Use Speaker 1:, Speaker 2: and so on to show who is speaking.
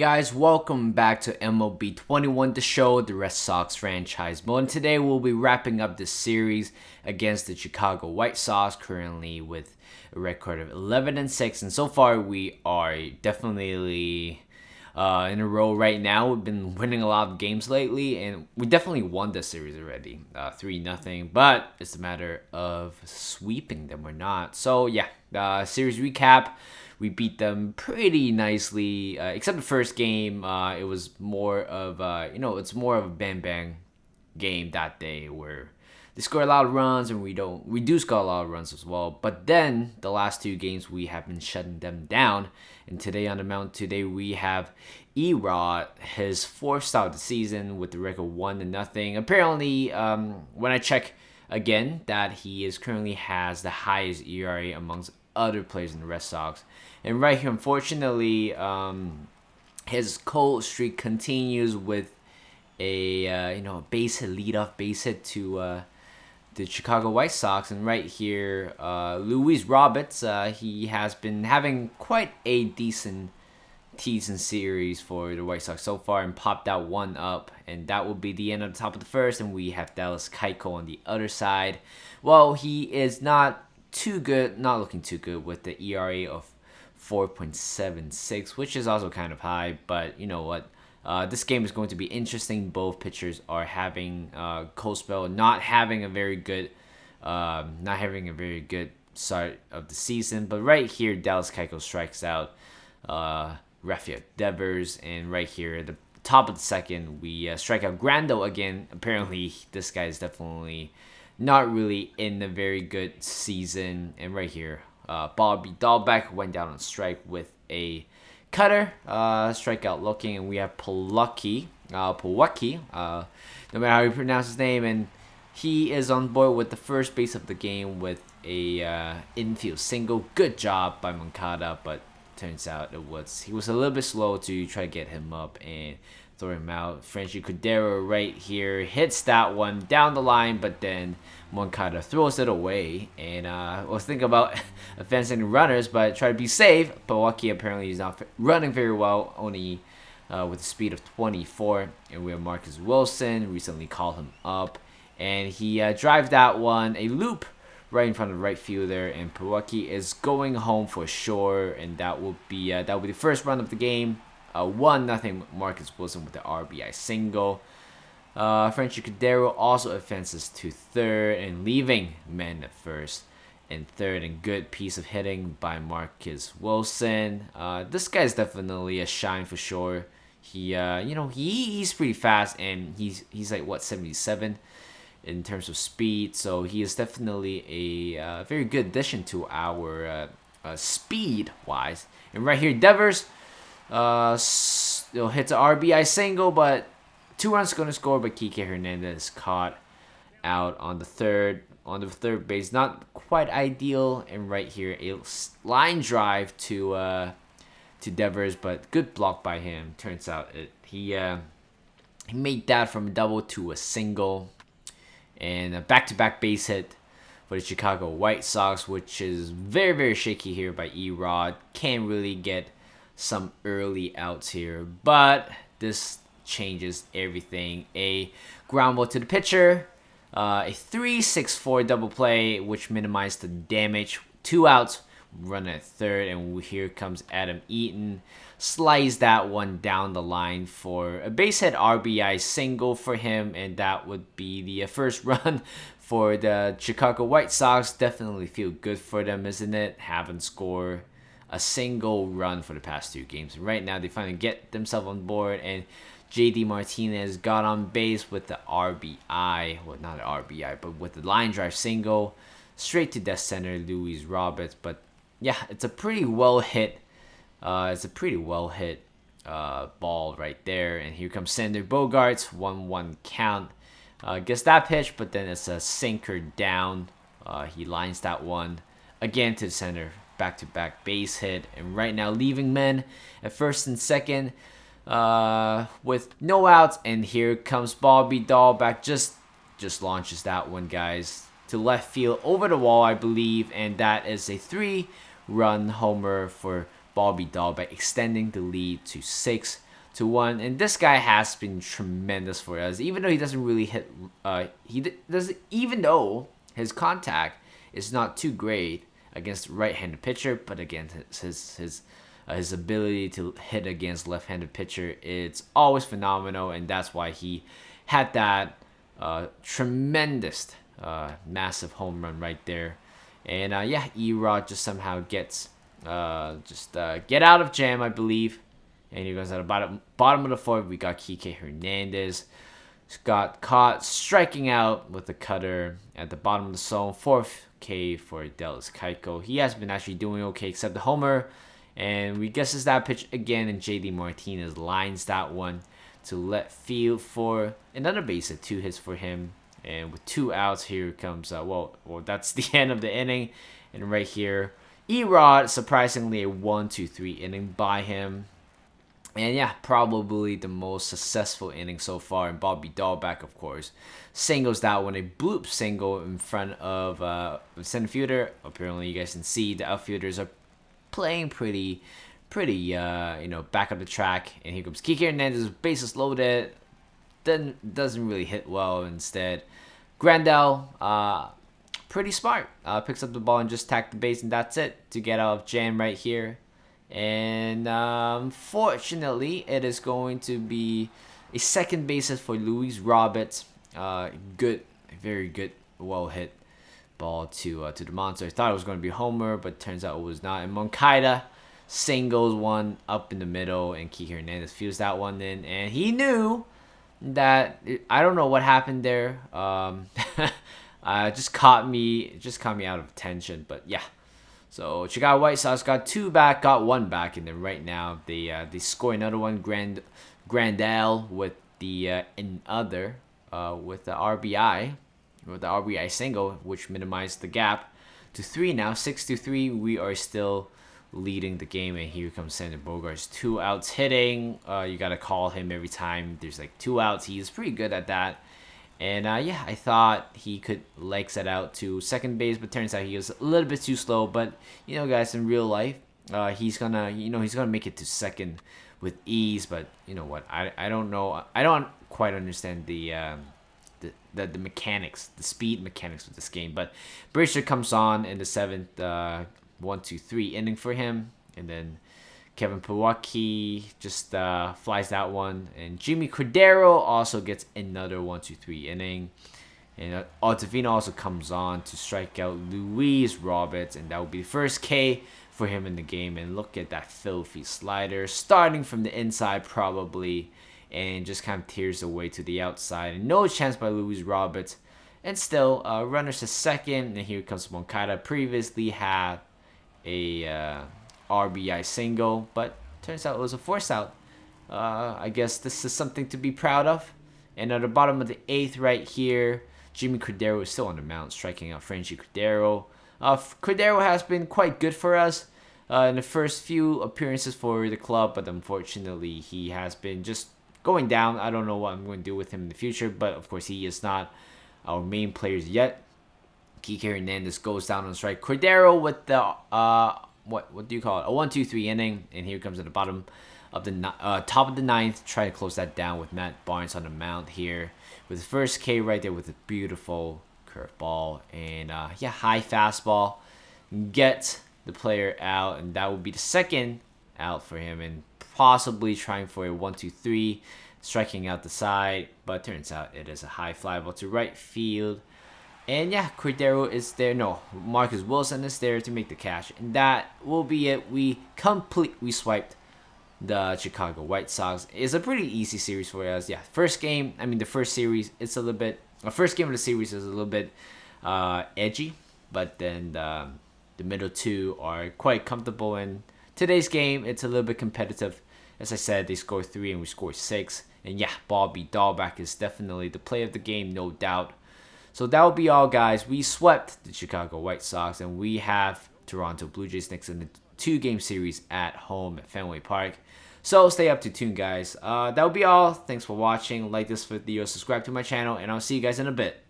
Speaker 1: Guys, welcome back to MLB 21 The Show, the Red Sox franchise mode. And today we'll be wrapping up this series against the Chicago White Sox, currently with a record of 11-6. And so far, we are definitely in a row right now. We've been winning a lot of games lately, and we definitely won this series already, 3-0. But it's a matter of sweeping them or not. So yeah, series recap. We beat them pretty nicely, except the first game. It was more of it's more of a bang bang game that day where they score a lot of runs and we do score a lot of runs as well. But then the last two games we have been shutting them down. And today on the mound, we have Erod, his fourth start of the season with the record 1-0. Apparently, when I check again, that he currently has the highest ERA amongst other players in the Red Sox. And right here, unfortunately, his cold streak continues with a base hit, leadoff base hit to the Chicago White Sox. And right here, Luis Roberts, he has been having quite a decent series for the White Sox so far and popped out one up. And that will be the end of the top of the first. And we have Dallas Keuchel on the other side. Well, he is not looking too good with the ERA of 4.76, which is also kind of high. But you know what? This game is going to be interesting. Both pitchers are having cold spell, not having a very good start of the season. But right here, Dallas Keuchel strikes out Rafael Devers, and right here at the top of the second, we strike out Grando again. Apparently, this guy is definitely not really in a very good season. And right here, Bobby Dahlbeck went down on strike with a cutter, strikeout looking, and we have Pawłowski, no matter how you pronounce his name, and he is on board with the first base of the game with a infield single. Good job by Moncada, but turns out he was a little bit slow to try to get him up and throw him out. Frenchie Cordero right here hits that one down the line, but then Moncada throws it away. And was thinking about advancing runners, but try to be safe. Pawłowski apparently is not running very well, only with a speed of 24. And we have Marcus Wilson, recently called him up, and he drives that one a loop right in front of the right fielder, and Pawłowski is going home for sure. And that will be the first run of the game. 1-0 Marcus Wilson with the RBI single. Frenchie Cordero also advances to third and leaving men at first and third, and good piece of hitting by Marcus Wilson. This guy's definitely a shine for sure. He's pretty fast, and he's like 77 in terms of speed, so he is definitely a very good addition to our speed wise. And right here, Devers hits an RBI single, but 2 runs going to score, but Kike Hernandez caught out on the third base. Not quite ideal. And right here, a line drive to Devers, but good block by him. Turns out he made that from a double to a single. And a back-to-back base hit for the Chicago White Sox, which is very, very shaky here by Erod. Can't really get some early outs here, but this changes everything. A ground ball to the pitcher, a 3-6-4 double play, which minimized the damage. 2 outs, run at third, and here comes Adam Eaton. Slice that one down the line for a base hit RBI single for him, and that would be the first run for the Chicago White Sox. Definitely feel good for them, isn't it? Haven't scored a single run for the past 2 games. And right now, they finally get themselves on board, and JD Martinez got on base with the RBI. Well, not an RBI, but with the line drive single straight to dead center, Luis Roberts. But yeah, it's a pretty well hit. Ball right there. And here comes Sander Bogaerts, 1-1 count. Gets that pitch, but then it's a sinker down. He lines that one again to the center. Back-to-back base hit. And right now, leaving men at first and second with no outs. And here comes Bobby Dahlbeck. Just launches that one, guys, to left field over the wall, I believe. And that is a 3-run homer for Bobby Dahlbeck, extending the lead to 6 2-1. And this guy has been tremendous for us, even though he doesn't really hit. Doesn't, even though his contact is not too great against right-handed pitcher, but again, his ability to hit against left-handed pitcher, it's always phenomenal, and that's why he had that tremendous, massive home run right there. And yeah, Erod just somehow gets get out of jam, I believe. And he goes at the bottom of the fourth. We got Kike Hernandez. Got caught striking out with the cutter at the bottom of the zone. 4th K for Dallas Keuchel. He has been actually doing okay except the homer. And we guess it's that pitch again, and JD Martinez lines that one to left field for another base hit. 2 hits for him. And with 2 outs, here comes, well, that's the end of the inning. And right here, Erod, surprisingly, a 1-2-3 inning by him. And yeah, probably the most successful inning so far. And Bobby Dahlbeck, of course, singles that one. A bloop single in front of center fielder. Apparently, you guys can see the outfielders are playing pretty, back up the track. And here comes Kike Hernandez, bases loaded. Then doesn't really hit well. Instead, Grandal, pretty smart, picks up the ball and just tacked the base, and that's it to get out of jam right here. And fortunately, it is going to be a second basis for Luis Roberts. Very good, well hit ball to the monster. I thought it was going to be a homer, but turns out it was not. And Moncada singles one up in the middle, and Kike Hernandez fields that one in, and he knew that I don't know what happened there. Just caught me out of tension, but yeah. So Chicago White Sox got 2 back, got 1 back, and then right now they score another one. Grandal with the with the RBI single, which minimized the gap to 3 now. 6-3. We are still leading the game, and here comes Xander Bogaerts. 2 outs hitting. You gotta call him every time there's like 2 outs. He's pretty good at that. And yeah, I thought he could legs that out to second base, but turns out he was a little bit too slow. But guys, in real life, he's gonna make it to second with ease. But you know what? I don't know. I don't quite understand the mechanics, the speed mechanics of this game. But Bridger comes on in the 7th, 1-2-3 inning for him, and then Kevin Plawecki just flies that one, and Jimmy Cordero also gets another 1-2-3 inning, and Ottavino also comes on to strike out Luis Roberts, and that will be the first K for him in the game. And look at that filthy slider, starting from the inside probably, and just kind of tears away to the outside, and no chance by Luis Roberts, and still runners to second, and here comes Moncada. Previously had a RBI single, but turns out it was a force out. I guess this is something to be proud of. And at the bottom of the 8th right here, Jimmy Cordero is still on the mound, striking out Frenchie Cordero. Cordero has been quite good for us in the first few appearances for the club, but unfortunately he has been just going down. I don't know what I'm going to do with him in the future, but of course he is not our main players yet. Kike Hernandez goes down on strike. Cordero with the what do you call it? A 1-2-3 inning, and here comes at the bottom of the top of the 9th. Try to close that down with Matt Barnes on the mound here with the first K right there with a beautiful curveball, and yeah, high fastball, get the player out, and that will be the second out for him, and possibly trying for a 1-2-3, striking out the side, but turns out it is a high fly ball to right field. And yeah, Cordero is there. No, Marcus Wilson is there to make the catch. And that will be it. We swiped the Chicago White Sox. It's a pretty easy series for us. Yeah, the first game of the series is a little bit edgy. But then the middle 2 are quite comfortable. And today's game, it's a little bit competitive. As I said, they scored 3 and we scored 6. And yeah, Bobby Dahlbeck is definitely the play of the game, no doubt. So that will be all, guys. We swept the Chicago White Sox, and we have Toronto Blue Jays next in the 2-game series at home at Fenway Park. So stay up to tune, guys. That will be all. Thanks for watching. Like this video, subscribe to my channel, and I'll see you guys in a bit.